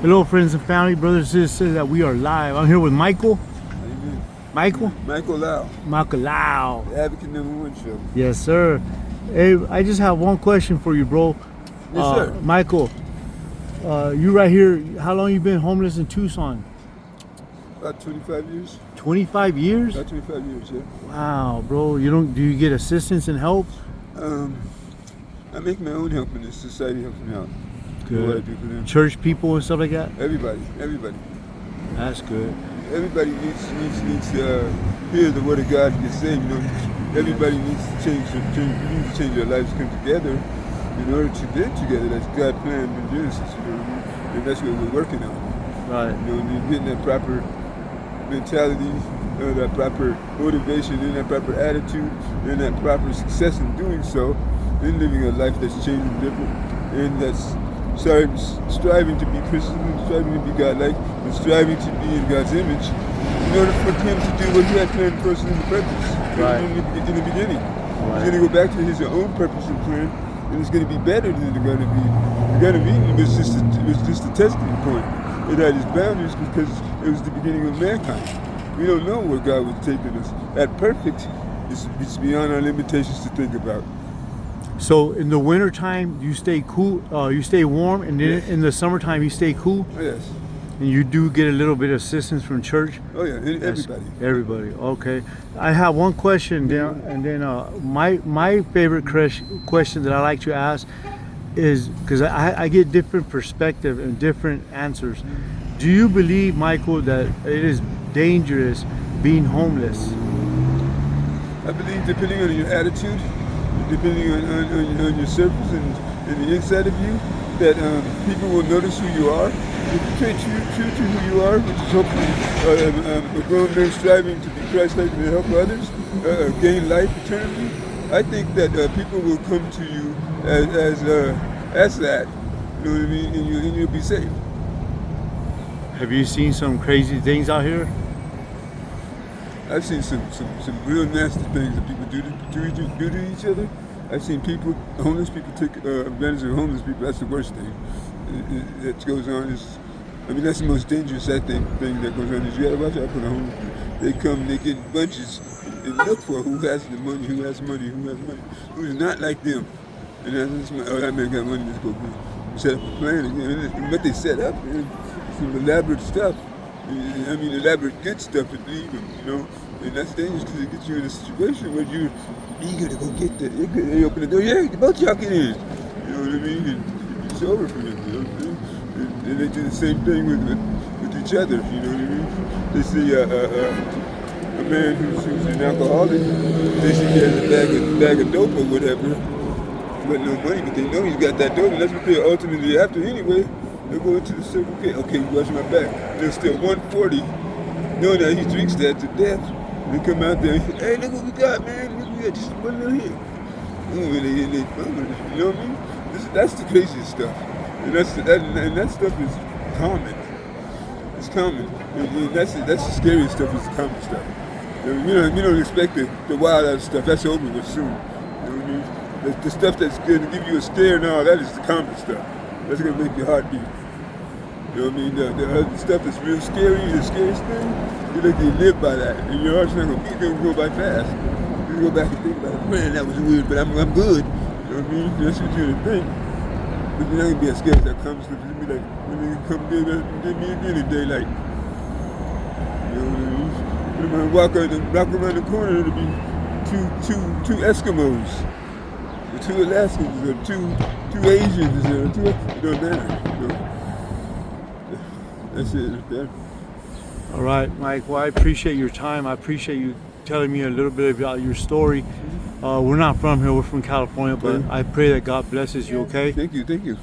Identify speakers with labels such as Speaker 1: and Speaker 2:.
Speaker 1: Hello, friends and family, brothers and sisters. That we are live. I'm here with Michael.
Speaker 2: How you doing?
Speaker 1: Michael?
Speaker 2: Michael Laow.
Speaker 1: Michael Laow.
Speaker 2: The Advocate #1 show.
Speaker 1: Yes, sir. Hey, I just have one question for you, bro.
Speaker 2: Yes, sir.
Speaker 1: Michael, you right here. How long you been homeless in Tucson?
Speaker 2: About 25 years.
Speaker 1: 25 years?
Speaker 2: About 25 years, yeah.
Speaker 1: Wow, bro. Do you get assistance and help?
Speaker 2: I make my own help, and the society helps me out.
Speaker 1: Good.
Speaker 2: What I do for them.
Speaker 1: Church people and stuff like that?
Speaker 2: Everybody.
Speaker 1: That's good.
Speaker 2: Everybody needs to hear the word of God get saved. You know, everybody needs to change their lives, come together in order to live together. That's God's plan in Genesis. You know what I mean? And that's what we're working on.
Speaker 1: Right.
Speaker 2: You know, and you're getting that proper mentality, that proper motivation, and that proper attitude, and that proper success in doing so, in living a life that's changing different, and that's striving to be Christian, and striving to be God-like, and striving to be in God's image, in order for him to do what he had planned for us in the purpose,
Speaker 1: Right.
Speaker 2: in the beginning.
Speaker 1: Right.
Speaker 2: He's going to go back to his own purpose and plan, and it's going to be better than it's going to be. It was just a testing point. It had its boundaries because it was the beginning of mankind. We don't know where God was taking us. At perfect, it's beyond our limitations to think about.
Speaker 1: So in the winter time, you stay cool, you stay warm, and then
Speaker 2: Yes.
Speaker 1: in the summertime, you stay cool?
Speaker 2: Oh, yes.
Speaker 1: And you do get a little bit of assistance from church?
Speaker 2: Oh, yeah. Everybody.
Speaker 1: Everybody, okay. I have one question, and then my favorite question that I like to ask is, because I get different perspective and different answers. Do you believe, Michael, that it is dangerous being homeless?
Speaker 2: I believe depending on your attitude, depending on your surface and the inside of you, that people will notice who you are. If you stay true to who you are, which is hopefully a grown man striving to be Christ-like and to help others, gain life eternally, I think that people will come to you as that. You know what I mean? And you'll be safe.
Speaker 1: Have you seen some crazy things out here?
Speaker 2: I've seen some real nasty things that people do to each other. I've seen homeless people take advantage of homeless people. That's the worst thing that goes on. That's the most dangerous, I think, thing that goes on. Is you gotta watch out for the homeless people. They come, they get in bunches and look for who has the money, who's not like them. And that man got money, let's go set up a plan. And what they set up, man, some elaborate stuff. Elaborate good stuff to leave them, you know. And that's dangerous because it gets you in a situation where you're eager to go get that. They open the door, yeah, both y'all get in. You know what I mean? And it's over for them, you know what I mean? And they do the same thing with each other, you know what I mean? They see a man who's an alcoholic, they see he has a bag of dope or whatever, but no money, but they know he's got that dope, and that's what they're ultimately after anyway. They'll go into the Circle K. Okay, you watch my back. They'll steal 140, knowing that he drinks that to death. They come out there and say, hey, look what we got, man. Look, we got just one little here. You know what I mean? That's the craziest stuff. And that stuff is common. It's common. And that's the scariest stuff is the common stuff. You don't expect the wild out stuff. That's over with soon. You know what I mean? The stuff that's going to give you a scare and all that is the common stuff. That's going to make your heart beat. You know what I mean? The other stuff that's real scary, the scariest thing, you live by that. And your heart's not going to beat, it's going to go by fast. You go back and think about it, man, that was weird, but I'm good. You know what I mean? That's what you're going to think. But you're not going to be as scared as that comes stuff. You'll be like, when they come get me again in daylight. You know what I mean? When I'm going to walk around the corner, it'll be two Eskimos. Or two Alaskans, or two Asians, or two, it don't matter, you know. That's it, right there.
Speaker 1: All right, Mike. Well, I appreciate your time. I appreciate you telling me a little bit about your story. We're not from here. We're from California, but I pray that God blesses you, okay?
Speaker 2: Thank you.